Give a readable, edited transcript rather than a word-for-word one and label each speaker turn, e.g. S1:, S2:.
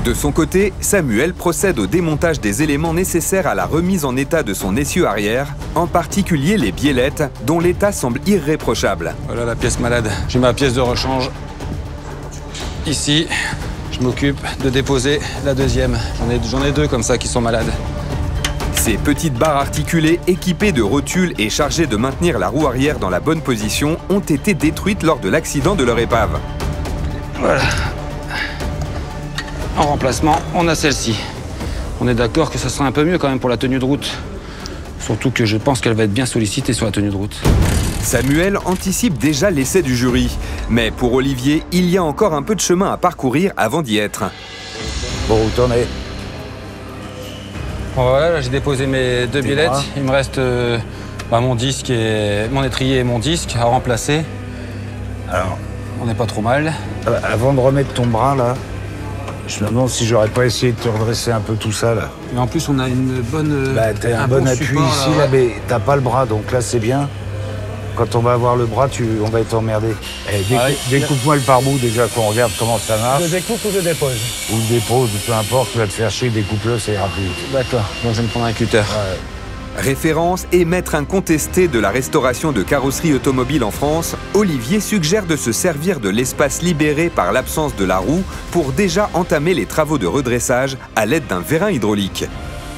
S1: De son côté, Samuel procède au démontage des éléments nécessaires à la remise en état de son essieu arrière, en particulier les biellettes, dont l'état semble irréprochable.
S2: Voilà la pièce malade. J'ai ma pièce de rechange. Ici, je m'occupe de déposer la deuxième. J'en ai deux comme ça qui sont malades.
S1: Ces petites barres articulées équipées de rotules et chargées de maintenir la roue arrière dans la bonne position ont été détruites lors de l'accident de leur épave.
S2: Voilà. En remplacement, on a celle-ci. On est d'accord que ça sera un peu mieux quand même pour la tenue de route. Surtout que je pense qu'elle va être bien sollicitée sur la tenue de route.
S1: Samuel anticipe déjà l'essai du jury. Mais pour Olivier, il y a encore un peu de chemin à parcourir avant d'y être.
S3: Bon, où t'en es?
S2: Bon, voilà, là j'ai déposé mes deux biellettes. Il me reste mon disque et mon étrier et mon disque à remplacer.
S3: Alors,
S2: on n'est pas trop mal.
S3: Avant de remettre ton bras là, je me demande si j'aurais pas essayé de te redresser un peu tout ça là.
S2: Mais en plus, on a une bonne.
S3: T'as un bon appui
S2: support,
S3: ici là, mais t'as pas le bras, donc là c'est bien. Quand on va avoir le bras, on va être emmerdé. Découpe-moi le pare-bout déjà, qu'on regarde comment ça marche.
S2: Je découpe ou je dépose?
S3: Ou le dépose, peu importe, tu vas te faire chier, découpe-le, ça ira plus vite.
S2: D'accord, donc je vais me prendre un cutter.
S3: Ouais.
S1: Référence et maître incontesté de la restauration de carrosserie automobile en France, Olivier suggère de se servir de l'espace libéré par l'absence de la roue pour déjà entamer les travaux de redressage à l'aide d'un vérin hydraulique.